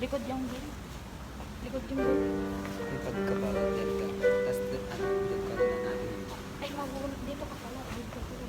Likod yung gate. Likod yung gate. Yung pagkabawat yan ka. Tapos doon ka rin na namin. Ay, magulat dito ka pala. Dito ka pala.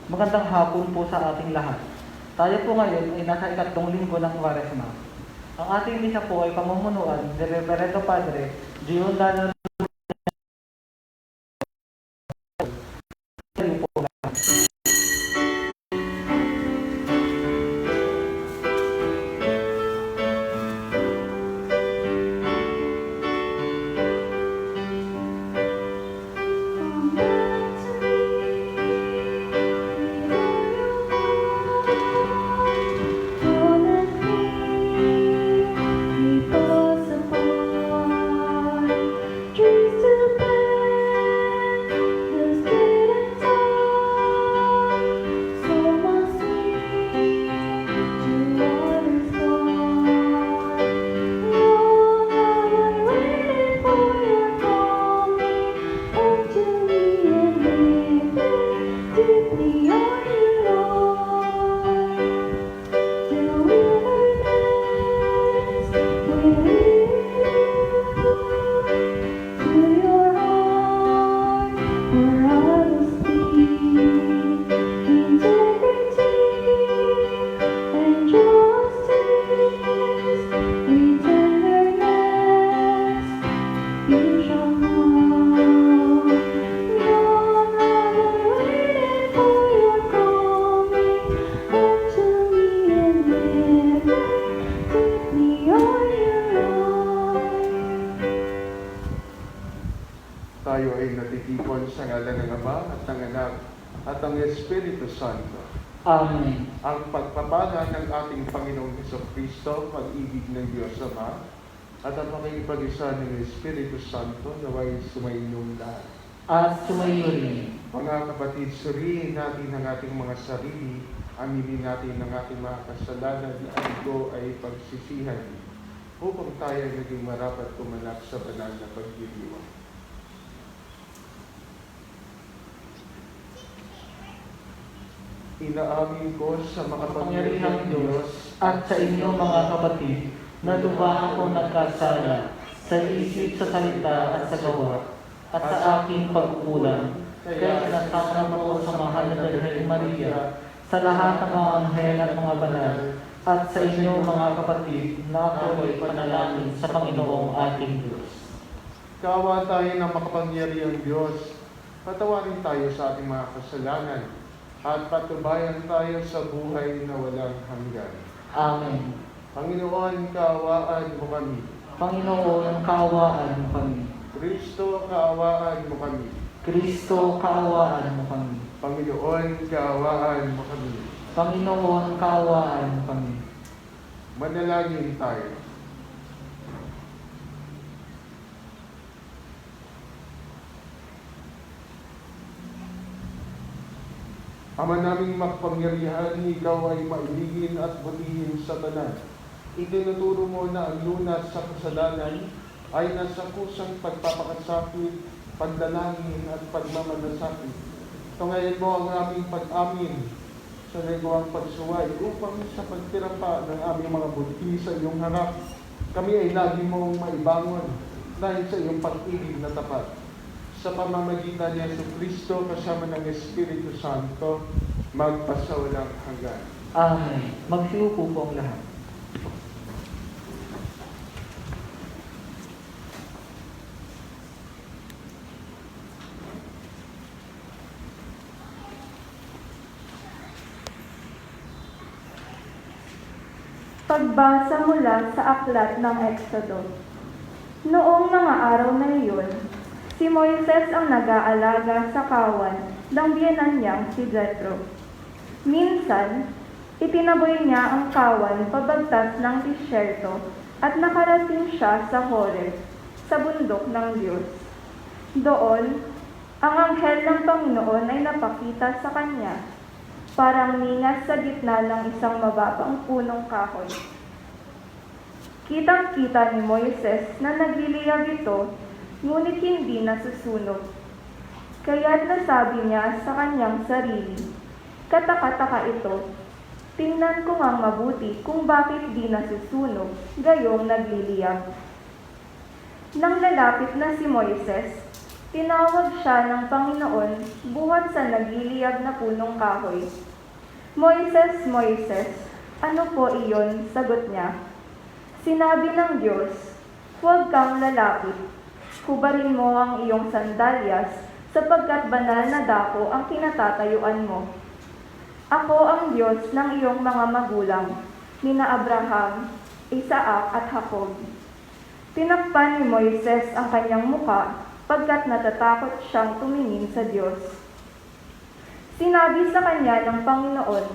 Magandang hapon po sa ating lahat. Tayo po ngayon ay nasa ikatlong linggo ng Kwaresma. Ang ating misa po ay pamumunuan ni Reverendo Padre Giordano po. Tayo ay natitipon sa ngalan ng Ama at ng Anak at ng Espiritu Santo. Amen. Ang pagpapala ng ating Panginoong Jesucristo, pag-ibig ng Diyos Ama, at ang pakikipag-isa ng Espiritu Santo naway sumainyong lahat. At sumayo rin. Mga kapatid, suriin natin ang ating mga sarili, aminin natin ang ating mga kasalanan at ito ay pagsisihan upang tayo ay naging marapat kumanap sa banal na pagdiriwang. Inaamin ko sa Makapangyarihang Diyos at sa inyong mga kapatid na lubha akong nagkasala sa isip, sa salita at sa gawa at sa aking pagkukulang. Kaya sinasama mo sa mahal na Birhen Maria, sa lahat ng mga anghel at mga banal, at sa inyong mga kapatid na ako ay panalangin sa Panginoong ating Diyos. Kawa tayo ng makapangyarihang Diyos, patawarin tayo sa ating mga kasalanan, at patubayan tayo sa buhay na walang hanggan. Amen. Panginoon, kaawaan mo kami. Panginoon, kaawaan mo kami. Kristo, kaawaan mo kami. Kristo, kaawaan mo kami. Panginoon, kaawaan mo kami. Panginoon, kaawaan mo kami. Manalangin tayo. Ama naming makapangyarihan, ikaw ay mailigin at butihin sa banal. Itinuturo mo na ang lunas sa kasalanan ay nasa kusang pagpapakasakit, pagdalangin at pagmamalasakit. Tungayin mo ang aming pag-amin sa nagawang pagsuway upang sa pagtirapa ng aming mga buti sa iyong harap, kami ay lagi mong maibangon dahil sa iyong pag-ibig na tapat. sa pamamagitan ni Jesucristo kasama ng Espiritu Santo, magpasawalang hanggan. Amen. Magsiupo po ang lahat. Pagbasa mula sa aklat ng Exodo. Noong mga araw na iyon, si Moises ang nag-aalaga sa kawan ng biyenan niyang si Jethro. Minsan, itinaboy niya ang kawan pabagtas ng disyerto at nakarating siya sa Horeb, sa bundok ng Diyos. Doon, ang anghel ng Panginoon ay napakita sa kanya, parang ningas sa gitna ng isang mababang punong kahoy. Kitang-kita ni Moises na nagliliyab ito, ngunit hindi nasusunog. Kaya't nasabi niya sa kanyang sarili, "Kataka-taka ito, tingnan ko ngang mabuti kung bakit di nasusunog, gayong nagliliyab." Nang lalapit na si Moises, tinawag siya ng Panginoon buhat sa nagliliyab na punong kahoy. "Moises, Moises, ano po iyon?" sagot niya. Sinabi ng Diyos, "Huwag kang lalapit. Hubarin mo ang iyong sandalyas sapagkat banal na dako ang kinatatayuan mo. Ako ang Diyos ng iyong mga magulang, nina Abraham, Isaac at Jacob." Tinakpan ni Moises ang kanyang muka pagkat natatakot siyang tumingin sa Diyos. Sinabi sa kanya ng Panginoon,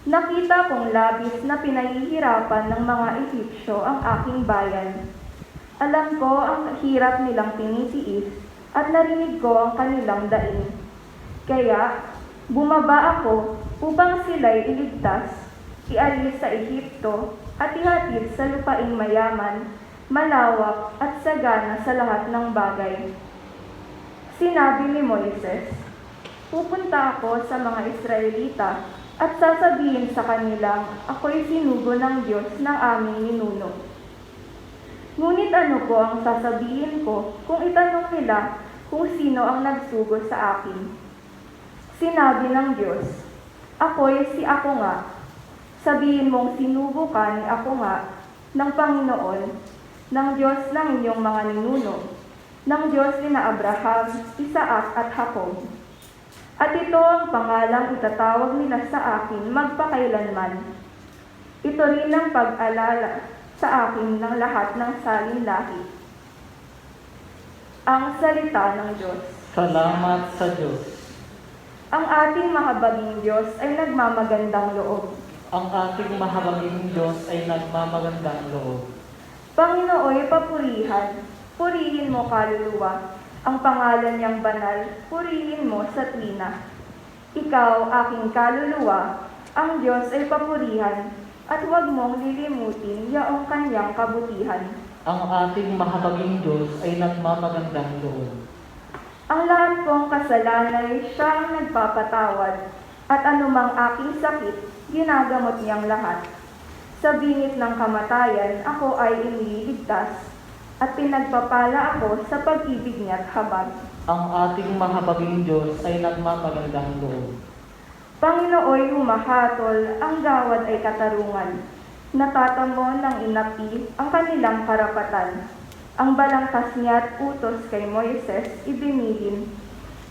"Nakita kong labis na pinahihirapan ng mga Ehipsyo ang aking bayan. Alam ko ang hirap nilang tinitiis at narinig ko ang kanilang daing. Kaya, bumaba ako upang sila'y iligtas, ialis sa Ehipto at ihatid sa lupaing mayaman, malawak at sagana sa lahat ng bagay." Sinabi ni Moises, "Pupunta ako sa mga Israelita at sasabihin sa kanilang, ako'y sinugo ng Diyos ng aming ninuno. Ngunit ano po ang sasabihin ko kung itanong nila kung sino ang nagsugo sa akin?" Sinabi ng Diyos, "Ako'y si ako nga. Sabihin mong sinugo ka ni ako nga ng Panginoon, ng Diyos ng inyong mga ninuno, ng Diyos ni na Abraham, Isaac at Jacob. At ito ang pangalang itatawag nila sa akin magpakailanman. Ito rin ang pag-alala sa akin ng lahat ng salin lahi." Ang salita ng Diyos. Salamat sa Diyos. Ang ating mahabaging Diyos ay nagmamagandang loob. Ang ating mahabaging Diyos ay nagmamagandang loob. Panginooy papurihan, purihin mo kaluluwa. Ang pangalan niyang banal, purihin mo sa tuwina. Ikaw, aking kaluluwa, ang Diyos ay papurihan, at huwag mong lilimutin yaong kanyang kabutihan. Ang ating mahabaging Diyos ay nagmamagandang loob. Ang lahat kong kasalanan ay siyang nagpapatawad, at anumang aking sakit, ginagamot niyang lahat. Sa bingit ng kamatayan, ako ay iniligtas, at pinagpapala ako sa pag-ibig niya't habag. Ang ating mahabaging Diyos ay nagmamagandang loob. Panginooy humahatol, ang gawad ay katarungan. Natatamo ng inapi ang kanilang karapatan. Ang balangkas niya't utos kay Moises ibinilin.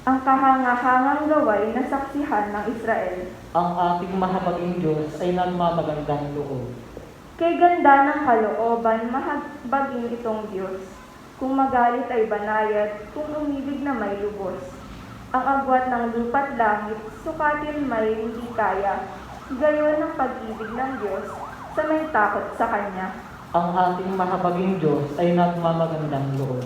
Ang kahangahangang gaway na saksihan ng Israel. Ang ating mahabaging Diyos ay nagmamagandang loob. Kay ganda ng kalooban, mahabagin itong Diyos. Kung magalit ay banayad, kung umibig na may lubos. Ang agwat ng lupa't langit, sukatin may hindi kaya. Gayon ang pag-ibig ng Diyos sa may takot sa Kanya. Ang ating mahabaging Diyos ay nagmamagandang loob.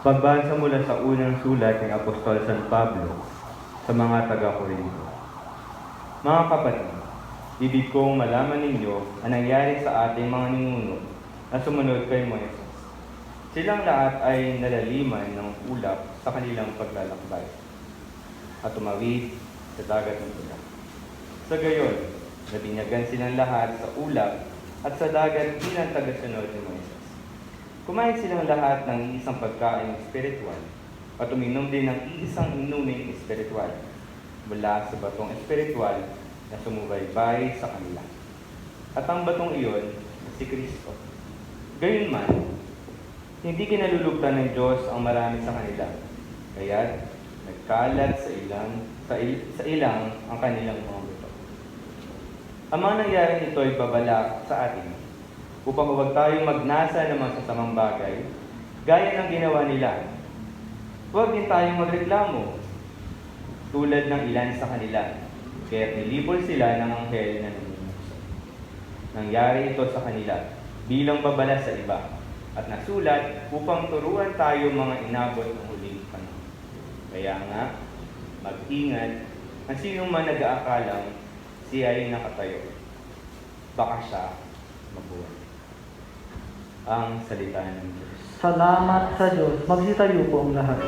Pagbasa mula sa unang sulat ng Apostol San Pablo sa mga taga-Korinto. Mga kapatid, ibig kong malaman ninyo ang nangyari sa ating mga ninuno na sumunod kay Moises. Silang lahat ay nalaliman ng ulap sa kanilang paglalakbay at tumawid sa sa dagat ng Ulap. Sa gayon, nabinyagan silang lahat sa ulap at sa dagat bilang tagasunod ni Moises. Kumain silang lahat ng isang pagkain espiritual at uminom din ng isang inuming espiritual mula sa batong espiritual na sumubaybay sa kanila. At ang batong iyon na si Kristo. Gayunman, hindi kinalulugtan ng Diyos ang marami sa kanila, kaya't nagkalat sa ilang ang kanilang mga buto. Ang mga nangyaring ito ay babala sa atin upang huwag tayong magnasa ng mga sasamang bagay gaya ng ginawa nila. Huwag din tayong magreklamo tulad ng ilan sa kanila, kaya't nilibol sila ng anghel na namumukso. Nangyari ito sa kanila bilang babala sa iba at nasulat upang turuan tayo mga inabot ng huling panahon. Kaya nga, mag-ingat ang sino man nag-aakalang siya ay nakatayo. Baka siya mabuhay. Ang salita ng Diyos. Salamat sa Diyos. Magsitayo po ang lahat.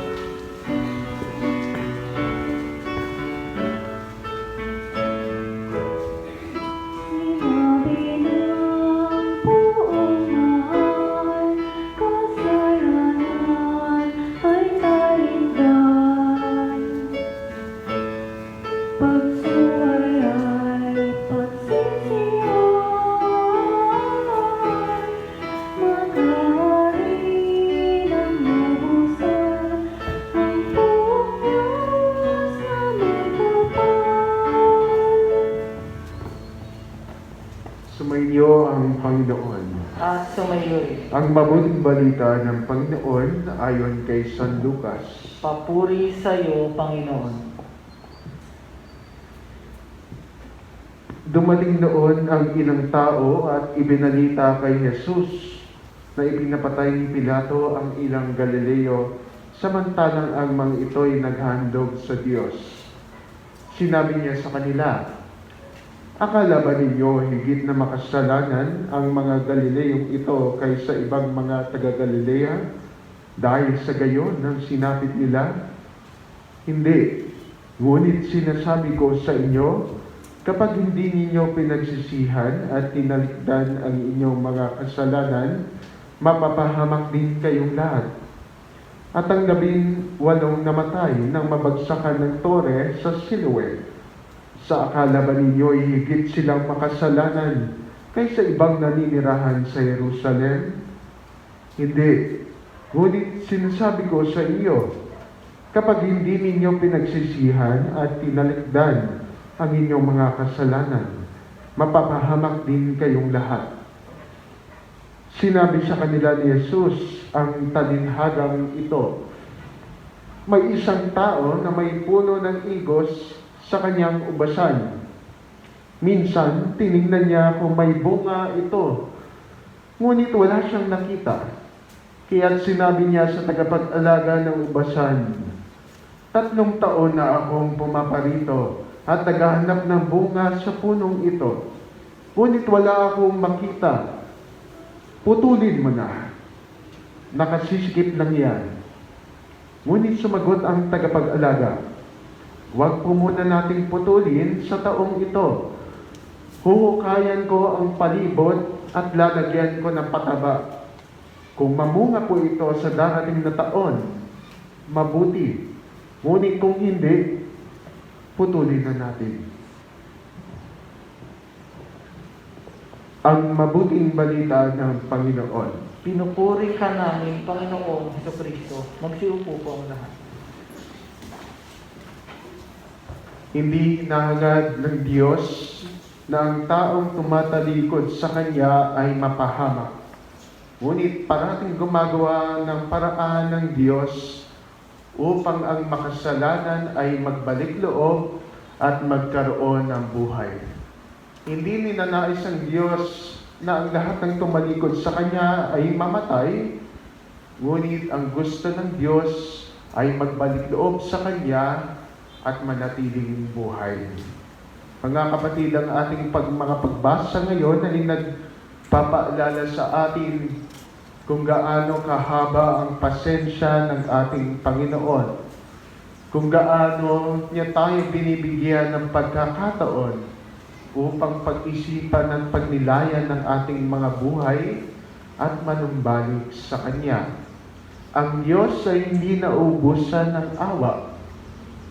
Sinabi ng buong mahal, kasalanan ay taindan. Pagsuway ay pagsisihan, maghari ng lubusan ang buong Diyos na may kapal. Sumainyo ang Panginoon. At sumayoy. Ang mabuting balita ng Panginoon ayon kay San Lucas. Papuri sa iyo, Panginoon. Dumating noon ang ilang tao at ibinalita kay Jesus na ipinapatay ni Pilato ang ilang Galileo samantalang ang mga ito'y naghandog sa Diyos. Sinabi niya sa kanila, akala ba ninyo higit na makasalanan ang mga Galileyong ito kaysa ibang mga taga-Galilea dahil sa gayon ng sinapit nila? Hindi. Ngunit sinasabi ko sa inyo, kapag hindi ninyo pinagsisihan at tinalikdan ang inyong mga kasalanan, mapapahamak din kayong lahat. At ang 18 namatay nang mabagsakan ng tore sa Siloe. Sa akala ba ninyo higit silang makasalanan kaysa ibang naninirahan sa Jerusalem? Hindi. Ngunit sinasabi ko sa iyo, kapag hindi ninyo pinagsisihan at tinalikdan ang inyong mga kasalanan, mapapahamak din kayong lahat. Sinabi sa kanila ni Jesus ang talinhagang ito, may isang tao na may puno ng igos sa kanyang ubasan. Minsan, tinignan niya kung may bunga ito, ngunit wala siyang nakita. Kaya't sinabi niya sa tagapag-alaga ng ubasan, 3 taon na akong pumaparito at naghahanap ng bunga sa punong ito, ngunit wala akong makita. Putulin mo na. Nakasisikip lang yan. Ngunit sumagot ang tagapag-alaga, huwag po muna nating putulin sa taong ito. Huhukayan ko ang palibot at lalagyan ko ng pataba. Kung mamunga po ito sa darating na taon, mabuti. Ngunit kung hindi, putulin na natin. Ang mabuting balita ng Panginoon. Pinupuri ka namin, Panginoong Jesucristo. Magsiupo po ang lahat. Hindi nahangad ng Diyos na ang taong tumatalikod sa Kanya ay mapahamak. Ngunit parating gumagawa ng paraan ng Diyos upang ang makasalanan ay magbalik loob at magkaroon ng buhay. Hindi ninanais ang Diyos na ang lahat ng tumalikod sa Kanya ay mamatay, ngunit ang gusto ng Diyos ay magbalik loob sa Kanya at manatiling buhay. Mga kapatid, ang ating mga pagbasa ngayon ay nagpapaalala sa atin kung gaano kahaba ang pasensya ng ating Panginoon. kung gaano niya tayo binibigyan ng pagkakataon upang pag-isipan at pagnilayan ng ating mga buhay at manumbalik sa Kanya. Ang Diyos ay hindi naubusan ng awa.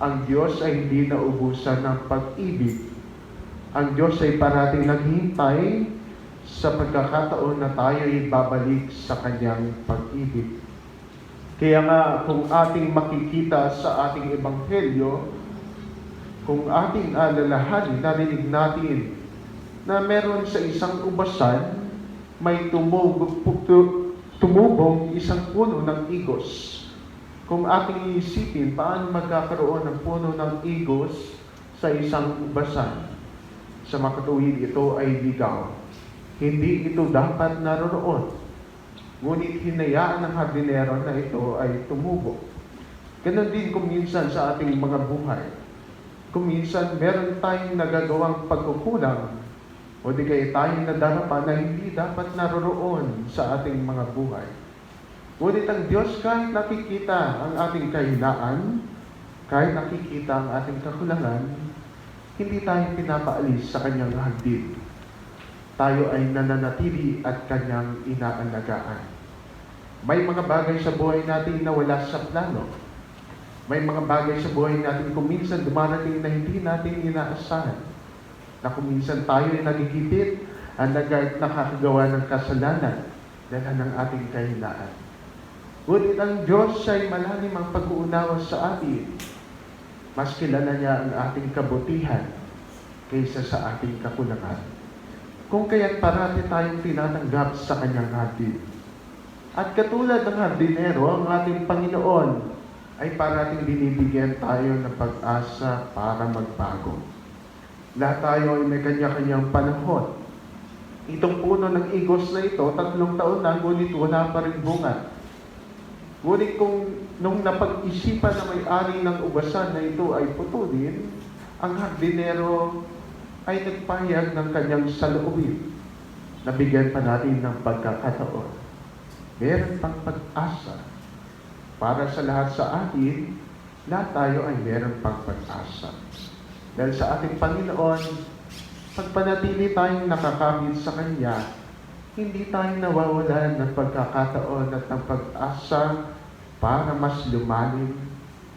Ang Diyos ay hindi naubusan ng pag-ibig. Ang Diyos ay parating naghihintay sa pagkakataon na tayo ay babalik sa Kanyang pag-ibig. Kaya nga, kung ating makikita sa ating Ebanghelyo, kung ating alalahanin, narinig natin na meron sa isang ubasan, may tumubong isang puno ng igos. Kung ating iisipin, paano magkakaroon ng puno ng igos sa isang ubasan? Sa makatuwid, ito ay ligaw. Hindi ito dapat naroroon. Ngunit hinayaan ng hardinero na ito ay tumubo. Ganon din kung minsan sa ating mga buhay. Kung minsan meron tayong nagagawang pagkukulang o di kaya tayong nadarapa na hindi dapat naroroon sa ating mga buhay. Ngunit ang Diyos, kahit nakikita ang ating kahinaan, kahit nakikita ang ating kakulangan, hindi tayo pinapaalis sa Kanyang hagdan. Tayo ay nananatili at Kanyang inaalagaan. May mga bagay sa buhay natin na wala sa plano. May mga bagay sa buhay natin kung minsan dumarating na hindi natin inaasahan. Na kung minsan tayo ay nagigipit at nakakagawa ng kasalanan dahil ng ating kahinaan. Ngunit ang Diyos ay malalim ang pag-uunawa sa atin. Mas kilala niya ang ating kabutihan kaysa sa ating kakulangan. Kung kaya't parati tayong tinatanggap sa Kanyang hardin. At katulad ng hardinero, ang ating Panginoon ay parating binibigyan tayo ng pag-asa para magbago. Lahat tayo ay may kanya-kanyang panahon. Itong puno ng igos na ito, 3 taon na, ngunit wala pa rin bunga. Ngunit kung nung napag-isipan na may-ari ng ubasan na ito ay putulin, ang hardinero ay nagpahayag ng kanyang saloobin. Nabigyan pa natin ng pagkakataon. Meron pang pag-asa. Para sa lahat sa atin, lahat tayo ay meron pang pag-asa. Dahil sa ating Panginoon, pagpanatili tayong nakakapit sa Kanya, hindi tayo nawawalan ng pagkakataon at ng pag-asa para mas lumalim,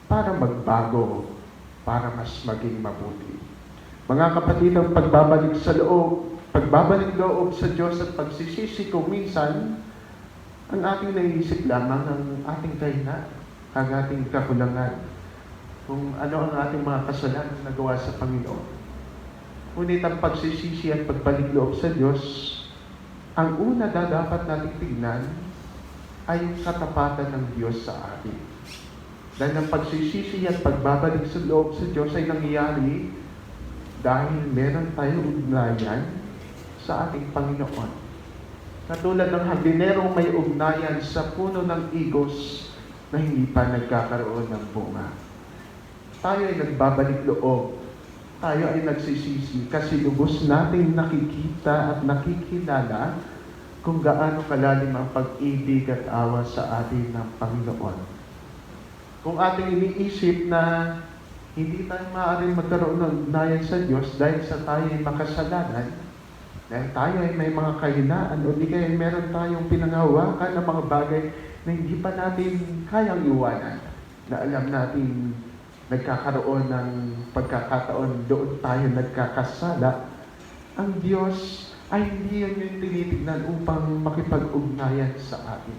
para magbago, para mas maging mabuti. Mga kapatid, ang pagbabalik loob sa Diyos at pagsisisi kung minsan, ang ating naiisip lamang ng ating kahinaan, ang ating kakulangan, kung ano ang ating mga kasalanan na nagawa sa Panginoon. Ngunit ang pagsisisi at pagbalik loob sa Diyos, ang una na dapat nating tignan ay yung katapatan ng Diyos sa atin. Dahil ang pagsisisi at pagbabalik sa loob sa Diyos ay nangyayari dahil meron tayong ugnayan sa ating Panginoon. Katulad ng hardinero may ugnayan sa puno ng igos na hindi pa nagkakaroon ng bunga. Tayo ay nagbabalik loob. Tayo ay nagsisisi kasi lubos nating nakikita at nakikilala kung gaano kalalim ang pag-ibig at awa sa atin ng Panginoon. Kung ating iniisip na hindi tayo maaaring magkaroon ng ugnayan sa Diyos dahil sa tayo ay makasalanan, dahil tayo ay may mga kahinaan o di kaya meron tayong pinangahawakan ng mga bagay na hindi pa natin kayang iwanan, na alam natin nagkakaroon ng pagkakataon doon tayo nagkakasala, ang Diyos ay hindi yun yung tinitignan upang makipag-ugnayan sa atin.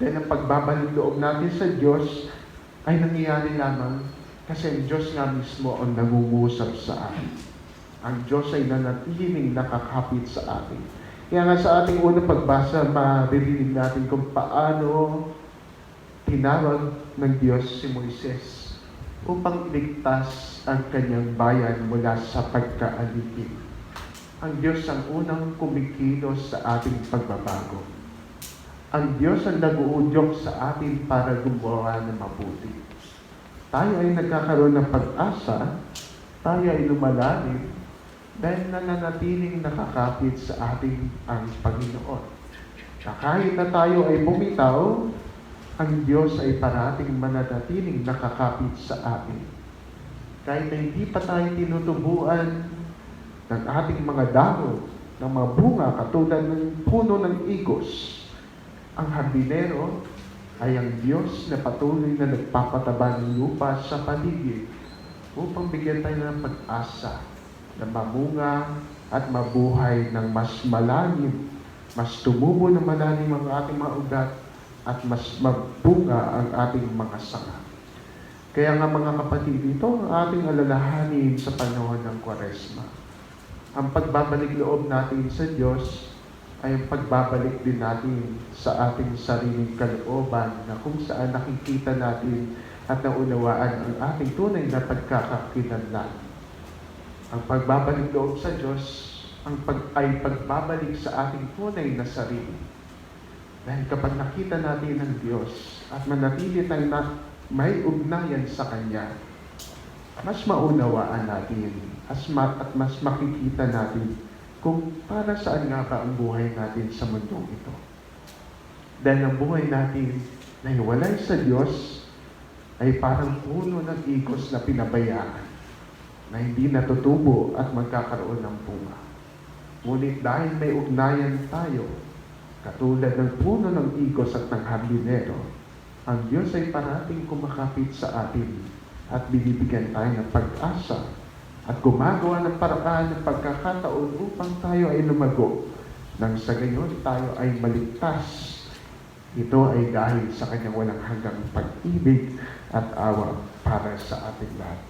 Dahil ang pagbabalik loob natin sa Diyos ay nangyayari lamang kasi ang Diyos nga mismo ang nangungusap sa atin. Ang Diyos ay nanatiling nakakapit sa atin. Kaya nga sa ating unang pagbasa, maririnig natin kung paano tinawag ng Diyos si Moises upang iligtas ang kanyang bayan mula sa pagkaalipin. Ang Diyos ang unang kumikilos sa ating pagbabago. Ang Diyos ang nag-uudyok sa atin para gumawa ng mabuti. Tayo ay nagkakaroon ng pag-asa, tayo ay lumalalim, dahil nananatiling nakakapit sa ating ang Panginoon. Na kahit na tayo ay bumitaw, ang Diyos ay parating mananatiling nakakapit sa atin. Kahit na hindi pa tayo tinutubuan ng ating mga dahon, ng mga bunga katulad ng puno ng igos, ang hardinero ay ang Diyos na patuloy na nagpapataba ng lupa sa paligid upang bigyan tayo ng pag-asa na mamunga at mabuhay ng mas malalim, mas tumubo ng malalim ang ating mga ugat at mas magbunga ang ating mga sanga. Kaya nga mga kapatid, ito ang ating alalahanin sa panahon ng Kwaresma. Ang pagbabalik loob natin sa Diyos ay ang pagbabalik din natin sa ating sariling kalooban na kung saan nakikita natin at naunawaan ang ating tunay na pagkakakilanlan. Ang pagbabalik loob sa Diyos ay pagbabalik sa ating tunay na sarili. Dahil kapag nakita natin ang Diyos at manatili tayong may ugnayan sa Kanya, mas maunawaan natin at mas makikita natin kung para saan nga ba ang buhay natin sa mundong ito. Dahil ang buhay natin na hiwalay sa Diyos ay parang puno ng igos na pinabayaan na hindi natutubo at magkakaroon ng bunga. Ngunit dahil may ugnayan tayo, katulad ng puno ng igos at ng hardinero, ang Diyos ay parating kumakapit sa atin at binibigyan tayo ng pag-asa at gumagawa ng paraan ng pagkakataon upang tayo ay lumago nang sa gayon tayo ay maligtas. Ito ay dahil sa kanyang walang hanggang pag-ibig at awa para sa ating lahat.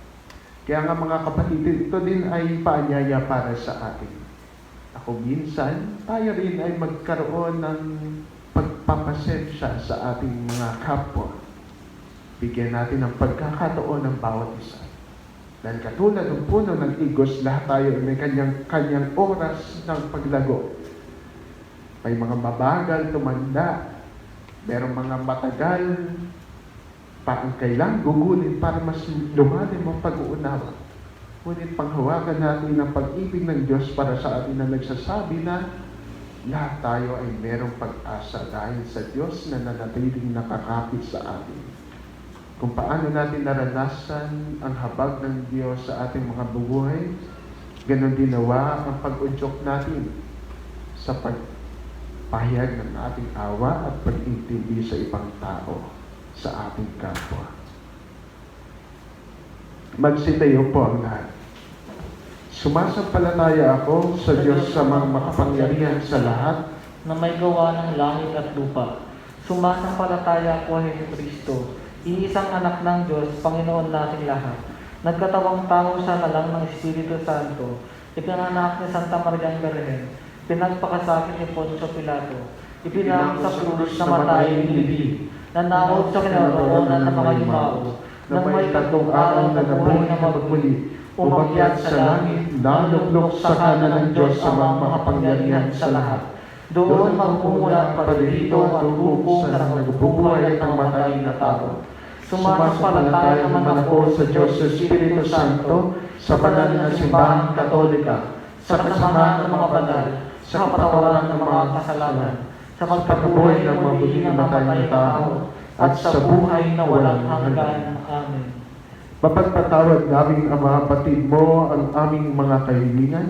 Kaya nga mga kapatid, ito din ay paanyaya para sa atin. Ako minsan, tayo rin ay magkaroon ng pagpapasensya sa ating mga kapwa. Bigyan natin ng pagkakataon ng bawat isa. Dahil katulad ng puno ng igos, lahat tayo ay may kanyang oras ng paglago. May mga mabagal tumanda, merong mga matagal pa ang kailangang gugulin para mas lumalim ang pag-uunawa. Ngunit panghawakan natin ang pag-ibig ng Diyos para sa atin na nagsasabi na lahat tayo ay merong pag-asa dahil sa Diyos na nanatiling nakakapit sa atin. Kung paano natin naranasan ang habag ng Diyos sa ating mga buhay, ganon din nawa ang pag-udyok natin sa pagpahayag ng ating awa at pag-intindi sa ibang tao, sa ating kapwa. Magsitayo po ang lahat. Sumasampalataya ako sa Diyos sa mga makapangyarihan sa lahat, na may gawa ng langit at lupa. Sumasampalataya ako kay Kristo, iisang anak ng Diyos, Panginoon nating lahat. Nagkatawang tao siya na lang ng Espiritu Santo, ipinanak ni Santa Maria ang Birhen, pinagpakasakit ni Poncio Pilato, ipinahang sa krus na matayin ni Levi, nanawag sa kinaroonan ng mga yumao, nang may tatlong araw na nabuhay na magmuli, umakyat sa langit, naluklok sa kanan ng Diyos sa mga makapangyarihan sa lahat. Doon magmumulat pa rito ang grupo na nagbubuhay at ang matay na tao. Sumasampalataya naman ako sa Diyos sa Espiritu Santo, sa banal na simbahang Katolika, sa kasamaan ng mga banal, sa kapatawaran ng mga kasalanan, sa pagpatuloy ng mabuting na matay na tao, at sa buhay na walang hanggan. Amen. mapagpatawad namin ang mga batid mo ang aming mga kahilingan,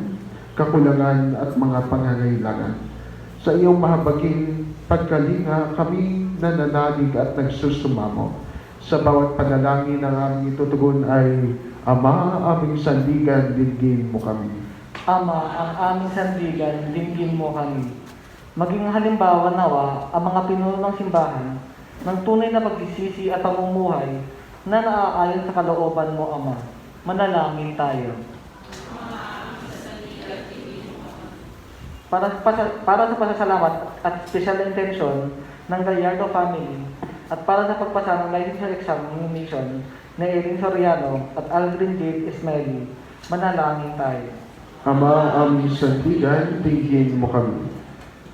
kakulangan at mga pangangailangan. Sa iyong mahabaging pagkalinga, kami nananalig at nagsusumamo. Sa bawat panalangin ng aming itutugon ay, Ama, aming sandigan, dinggin mo kami. Ama, ang aming sandigan, dinggin mo kami. Maging halimbawa nawa ang mga pinuno ng simbahan ng tunay na pagsisisi at pamumuhay na naaayon sa kalooban mo, Ama. Manalangin tayo. Para sa pasasalamat at special intention ng Gallardo family at para sa pagpasa ng licensure examination ni Erin Soriano at Aldrin Jade Ismaili, manalangin tayo. Ama, aming sandigan, dinggin mo kami.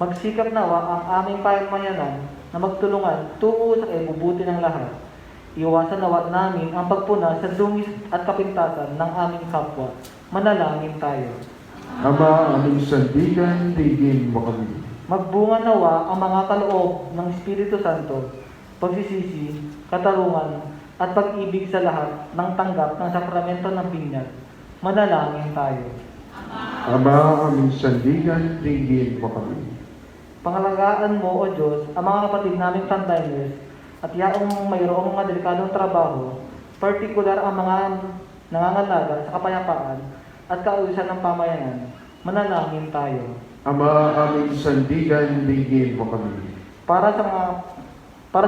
Magsikap nawa ang aming pamayanan na magtulungan tungo sa ibubuti ng lahat. Iwasan nawa namin ang pagpuna sa dungis at kapintasan ng aming kapwa. Manalangin tayo. Ama, aming sandigan, dinggin mo kami. Magbunga nawa ang mga kaloob ng Espiritu Santo pagsisisi, katarungan, at pag-ibig sa lahat ng tanggap ng sakramento ng binyag. Manalangin tayo. Ama, aming sandigan, dinggin mo kami. Pangalagaan mo, O Diyos, ang mga kapatid naming frontliners at yaong mayroong mga delikadong trabaho, partikular ang mga nangangalaga sa kapayapaan at kaayusan ng pamayanan. Manalangin tayo. Ama, aming sandigan, dinggin mo kami. Para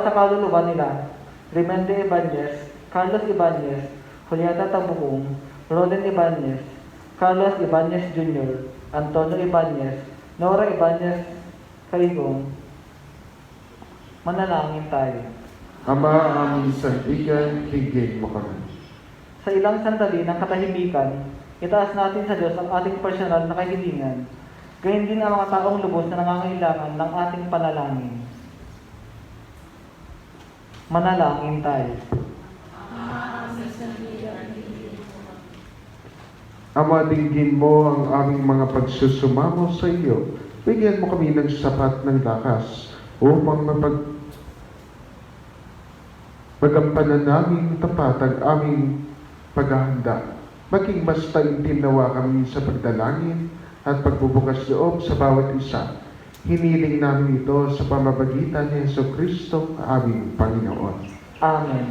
sa kaluluwa nila, Remende Ibanez, Carlos Ibanez, Julieta Tabukong, Roden Ibanez, Carlos Ibanez Jr., Antonio Ibanez, Nora Ibanez Caigong. Manalangin tayo. Ama, aming sandigan, dinggin mo kami. Sa ilang sandali ng katahimikan, itaas natin sa Diyos ang ating personal na kahilingan, gayon din ang mga taong lubos na nangangailangan ng ating panalangin. Manalangin tayo. Ama, dinggin mo ang aming mga pagsusumamo sa iyo. Bigyan mo kami ng sapat ng lakas upang magampanan namin tapat ang aming paghahanda. Maging mas taimtim nawa kami sa pagdalangin at pagbubukas loob sa bawat isa. Hiniling namin ito sa pamamagitan ni Jesucristo, aming Panginoon. Amen.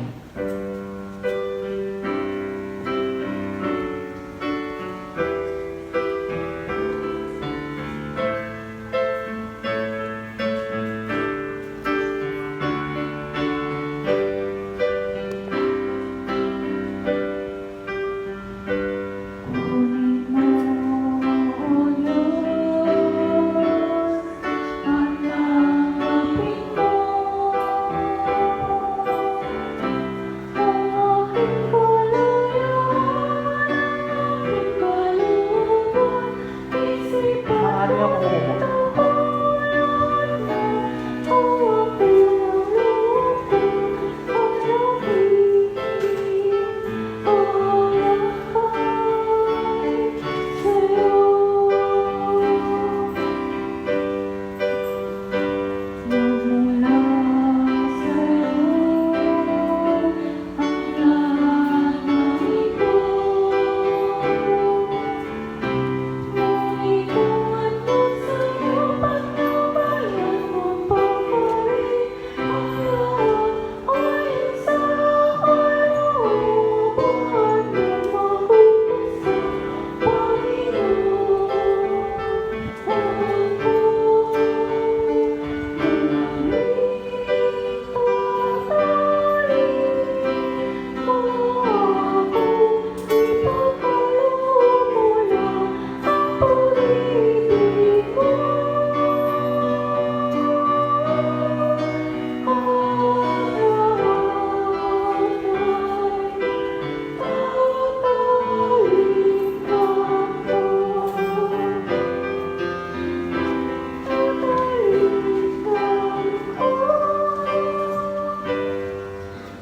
Maaari ako umupo.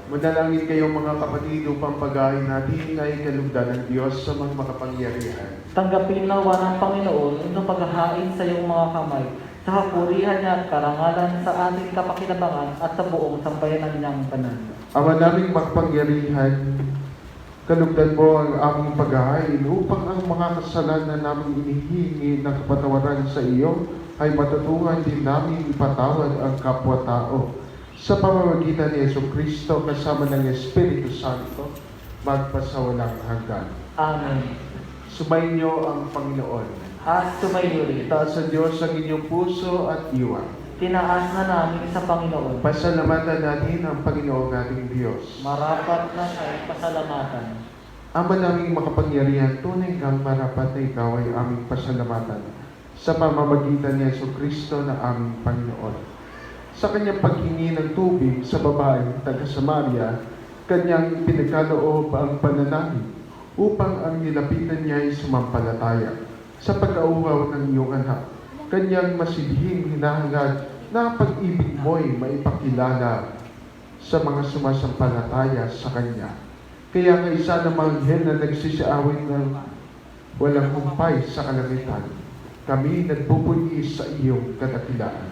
Manalangin kayong mga kapatid upang paghain natin ay kalugdan ng Diyos sa mga makapangyarihan. Tanggapin nawa ng Panginoon itong paghahain sa iyong mga kamay, sa kapurihan niya at karangalan sa ating kapakinabangan at sa buong sambayanan niyang banal. Ama naming makapangyarihan, kalugdan mo ang aming paghahain upang ang mga kasalanan naming inihingi ng kapatawaran sa iyo ay matutuhan din namin ipatawad ang kapwa-tao. Sa pamamagitan ni Jesucristo kasama ng Espiritu Santo, magpasawalang hanggan. Amen. Sumainyo ang Panginoon. At sumayo rin. Itaas sa Diyos ang inyong puso at iwan. Tinaas na namin sa Panginoon. Pasalamatan natin ang Panginoong ating Diyos. Marapat na siya'y pasalamatan. Ama naming makapangyarihan, tunay kang marapat na ikaw ay aming pasalamatan sa pamamagitan ni Jesucristo na aming Panginoon. Sa kanyang paghingi ng tubig sa babaeng taga-Samaria, kanyang pinagkaloob ang pananalig upang ang nilapitan niya ay sumampalataya. Sa pag-auhaw ng iyong anak, kanyang masidhing hinahangad na pag-ibig mo'y maipakilala sa mga sumasampalataya sa kanya. Kaya kaisa ng mga anghel na nagsisiawit ng walang humpay sa kalangitan, kami nagpupulis sa iyong kadakilaan.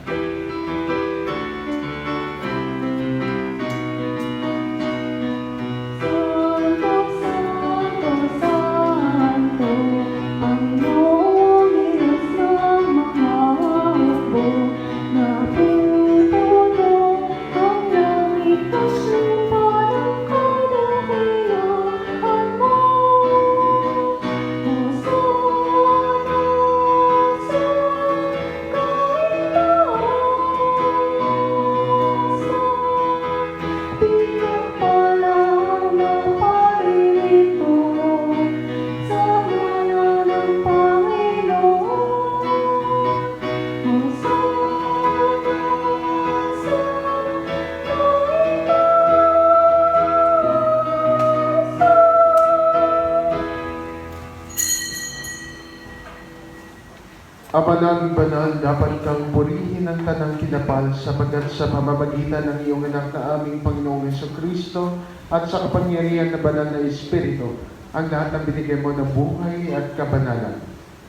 Ama naming banal, dapat kang purihin ng tanang kinapal sapagkat sa pamamagitan ng iyong anak na aming Panginoong Jesucristo at sa kapangyarihan na banal na Espiritu, ang lahat ng binigay mo ng buhay at kabanalan.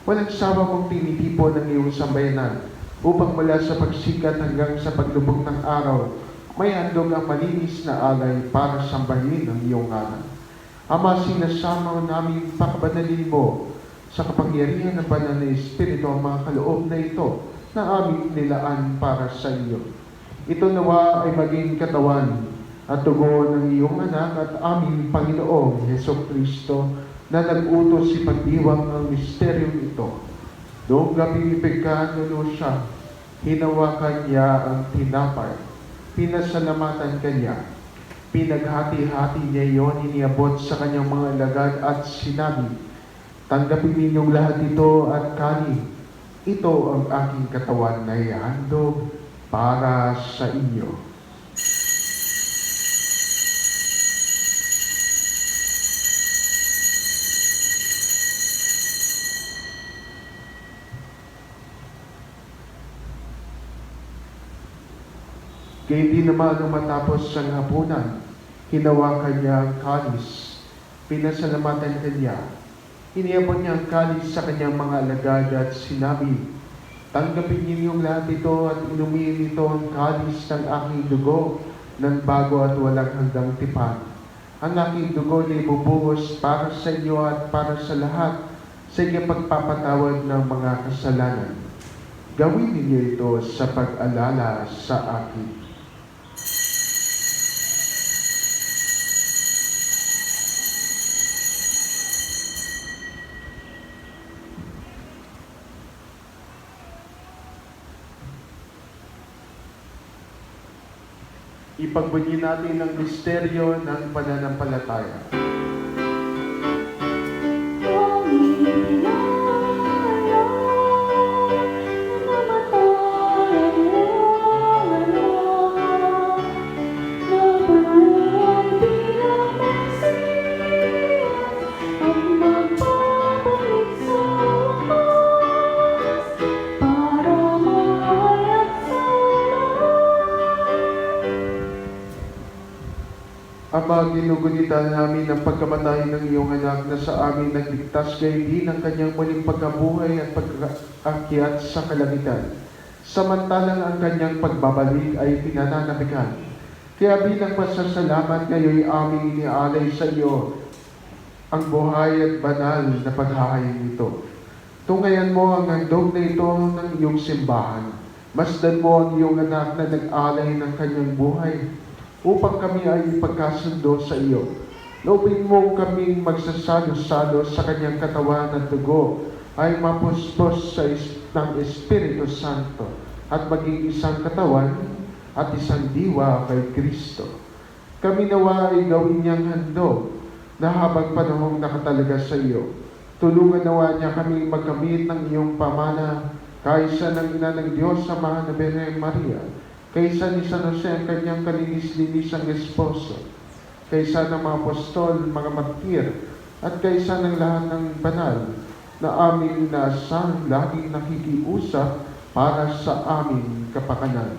Walang sawa mong tinitipon ng iyong sambayanan upang mula sa pagsikat hanggang sa paglubog ng araw, may handog ang malinis na alay para sambahin ang iyong ngalan. Ama, sinasama namin pakabanalin mo sa kapangyarihan ng banal na Espiritu ang mga kaloob na ito na aming nilaan para sa iyo. Ito nawa ay maging katawan at dugo ng iyong anak at aming Panginoong Jesucristo na nag-utos si pagdiwang ang misteryong ito. Doong gabi ipagkanulo siya, hinawakan niya ang tinapay, pinasalamatan kanya, pinaghati-hati niya iyon, iniabot sa kanyang mga alagad at sinabi, tanggapin ninyong lahat ito at kanin. Ito ang aking katawan na ihandog para sa inyo. Kaya di naman nung matapos ang hapunan, hinawakan niya ang kalis, pinasalamatan kanya, iniabot niya ang kalis sa kanyang mga alagad at sinabi, tanggapin ninyong lahat ito at inumin ito ang kalis ng aking dugo ng bago at walang hanggang tipan. Ang aking dugo na ibubuhos para sa inyo at para sa lahat sa inyong pagpapatawad ng mga kasalanan. Gawin ninyo ito sa pag-alala sa akin. Ipagbunyi natin ang misteryo ng pananampalataya. Ama, ginugunitan namin ang pagkamatay ng iyong anak na sa amin nagligtas gayon din ang kanyang muling pagkabuhay at pag-akyat sa kalangitan. Samantalang ang kanyang pagbabalik ay pinananabikan. Kaya bilang pasasalamat ngayon aming inialay sa iyo ang buhay at banal na paghahayag ito. Tungayan mo ang handog na ito ng iyong simbahan. Masdan mo ang iyong anak na nag-alay ng kanyang buhay upang kami ay ipagkasundo sa iyo. Loobin mo kaming magsasalo-salo sa kanyang katawan at dugo ay mapuspos ng Espiritu Santo at maging isang katawan at isang diwa kay Kristo. Kami nawa ay gawin niyang handog na habang panahong nakatalaga sa iyo. Tulungan nawa niya kami magkamit ng iyong pamana kaysa ng Ina ng Diyos sa Mahal na Birhen Maria, kaysa ni San Jose ang kanyang kalinis-linisang esposo, kaysa ng mga apostol, mga martir, at kaysa ng lahat ng banal na aming inaasahan laging nakikiusap para sa aming kapakanan.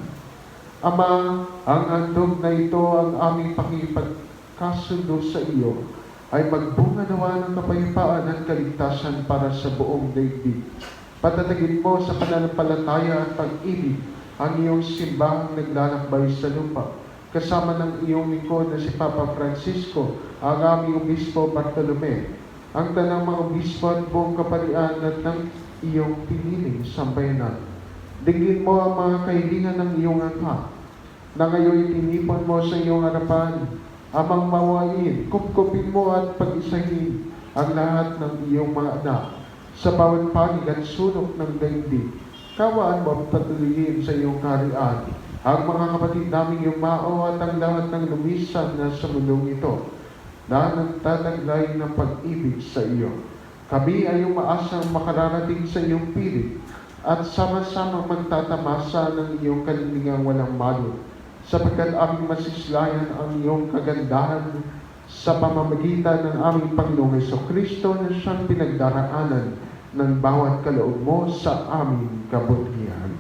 Ama, ang handog na ito ang aming pakipagkasundo sa iyo ay magbunga nawa ng kapayapaan at kaligtasan para sa buong daigdig. Patatagin mo sa pananampalataya at pag-ibig ang iyong simbahang naglalakbay sa lupa, kasama ng iyong lingkod na si Papa Francisco, ang aming Obispo Bartolome, ang tanang mga obispo at buong kaparian at ng iyong piniling sambayanan. Digin mo ang mga kahilingan ng iyong angka, na ngayon itinipon mo sa iyong harapan, amang mawain, kupkupin mo at pag-isahin ang lahat ng iyong mga anak sa bawat panig at sulok ng daigdig. Kawaan mo at patuloyin sa iyong kaharian ang mga kapatid naming yumao at ang lahat ng lumisan na sa mundong ito na nagtataglay ng pag-ibig sa iyo. Kami ay umaasang makararating sa iyong pilit at sama-sama magtatamasa ng iyong kalilingang walang malo, sapagkat aming masislayan ang iyong kagandahan sa pamamagitan ng aming Panginoong Jesucristo na siyang pinagdaraanan ng bawat kaloob mo sa aming kabutihan.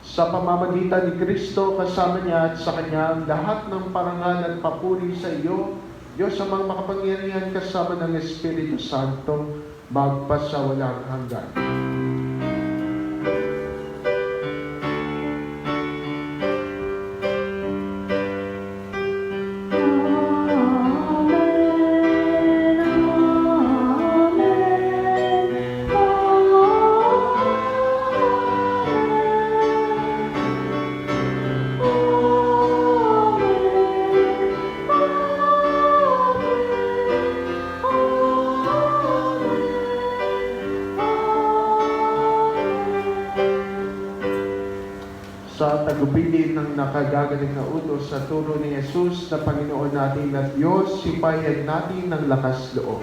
Sa pamamagitan ni Kristo, kasama niya at sa Kanya, ang lahat ng parangal at papuri sa iyo, Diyos amang makapangyarihan kasama ng Espiritu Santo, magpasawalang hanggan. Sa tagubilin ng nakagagaling na utos sa turo ni Jesus na Panginoon natin at Diyos, sipayan natin ng lakas loob.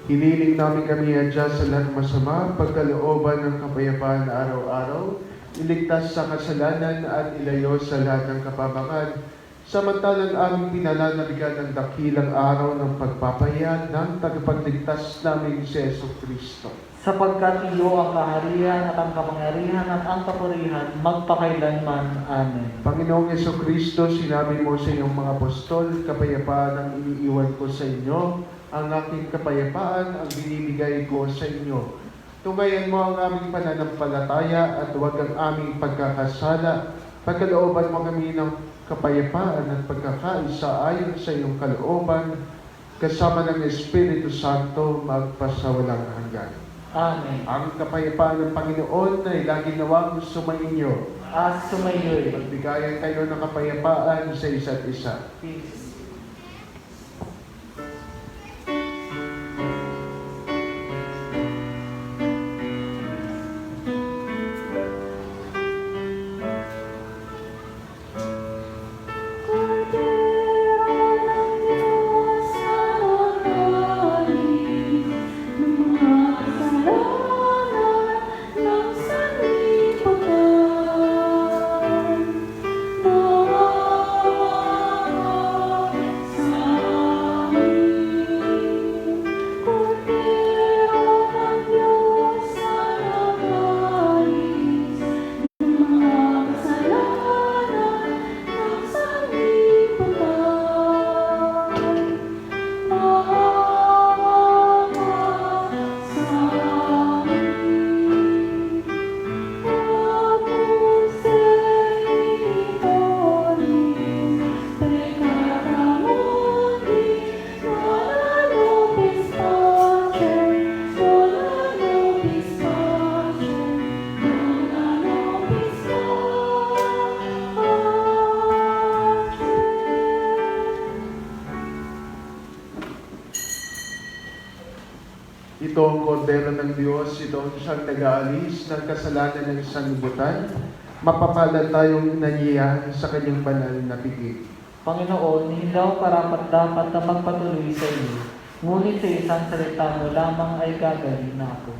Hiniling namin kami adya sa lahat ng masama, pagkalooban ng kapayapaan na araw-araw, iligtas sa kasalanan at ilayo sa lahat ng kapabangan, samantalang aming pinalalabigan ng dakilang araw ng pagpapahayag ng tagapagligtas namin si Jesucristo. Sapagkat iyo ang kaharian at ang kapangyarihan at ang kapurihan magpakailanman. Amen. Panginoong Jesucristo, sinabi mo sa iyong mga apostol, kapayapaan ang iniiwan ko sa inyo, ang aking kapayapaan ang binibigay ko sa inyo. Tungayan mo ang aming pananampalataya at huwag ang aming pagkakasala. Pagkalooban mo kami ng kapayapaan at pagkakaisa ayon sa iyong kalooban, kasama ng Espiritu Santo magpasawalang hanggan. Amen. Ang kapayapaan ng Panginoon ay lagi nawang sumainyo. At sumayo'y Magbigayan kayo ng kapayapaan sa isa't isa. peace. Ng Kordero ng Diyos, ito ang siyang nag-aalis ng kasalanan ng sanlibutan. Mapapalad tayong nangiyahan sa kanyang banal na piging. Panginoon, hindi ako karapat-dapat na magpatuloy sa iyo, ngunit sa isang salita mo lamang ay gagaling na ako.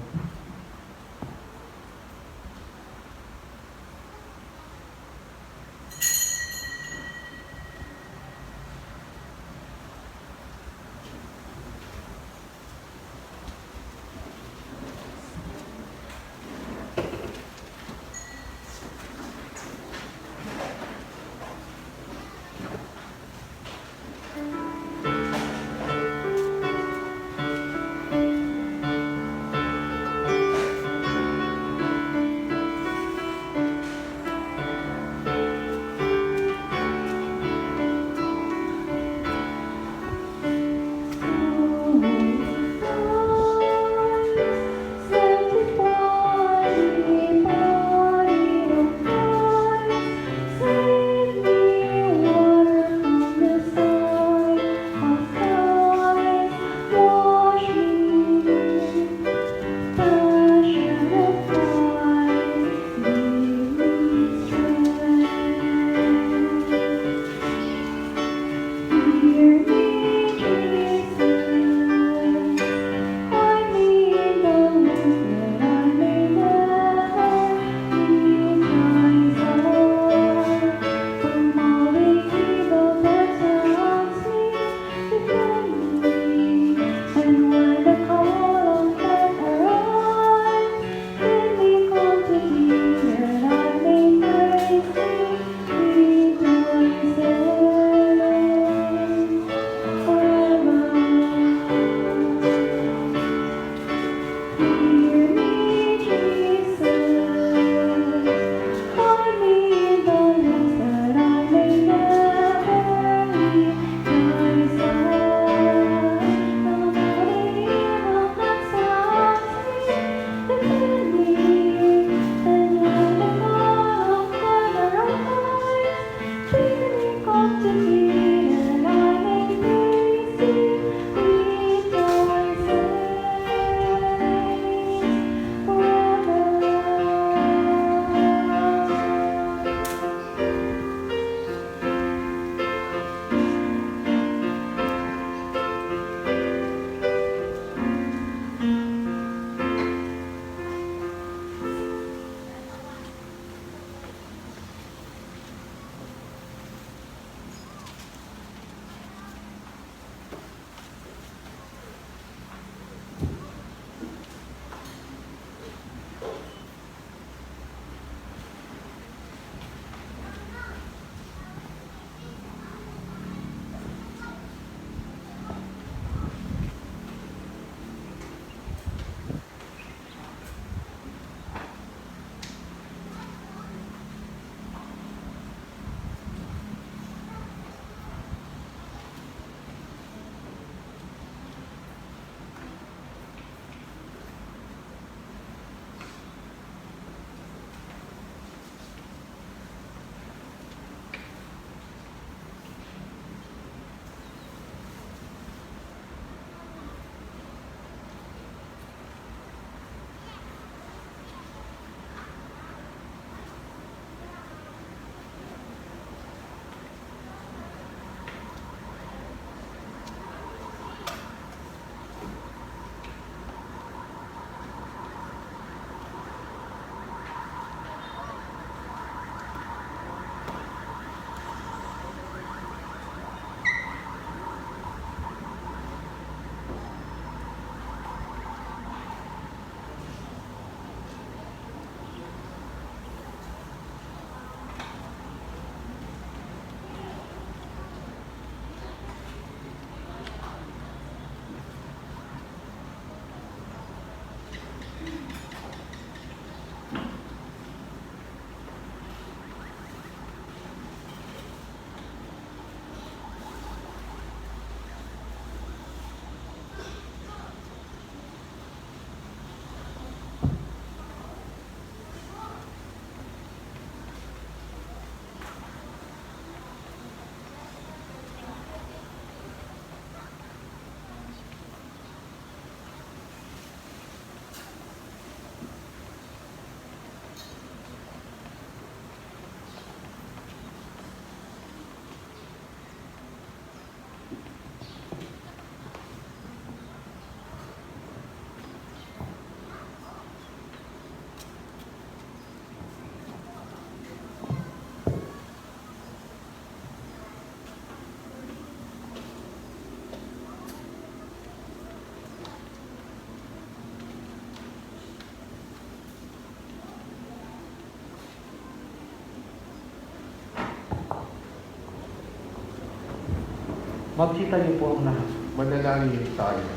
Magsitayo po ang lahat. Manalangin tayo.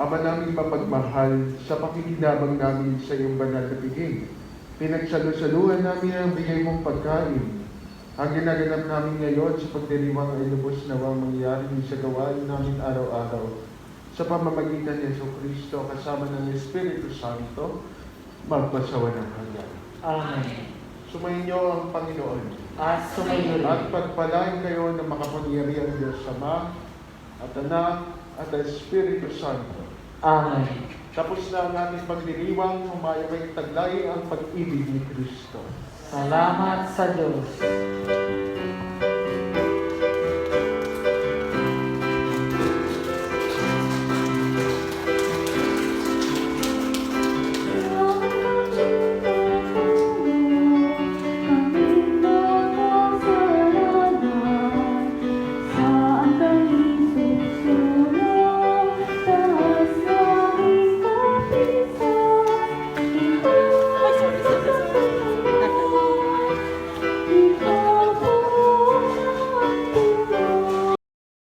Ama namin mapagmahal, sa pakikinabang namin sa iyong banal na piging, pinagsalusaluhan namin ang bigay mong pagkain. Ang ginaganap namin ngayon sa pagdiriwang ay lubos nawang mangyari sa gawain namin araw-araw. Sa pamamagitan ni Jesucristo kasama ng Espiritu Santo, magpasawa ng hanggan. Amen. Sumainyo ang Panginoon. At sumayo rin. At pagpalain kayo ng makapangyarihan Diyos Ama at Anak at Espiritu Santo. Amen. Tapos na ang ating pagdiriwang, humayo kayong taglay ang pag-ibig ni Kristo. Salamat sa Diyos.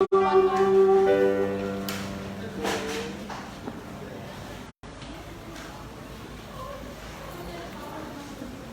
Ikaw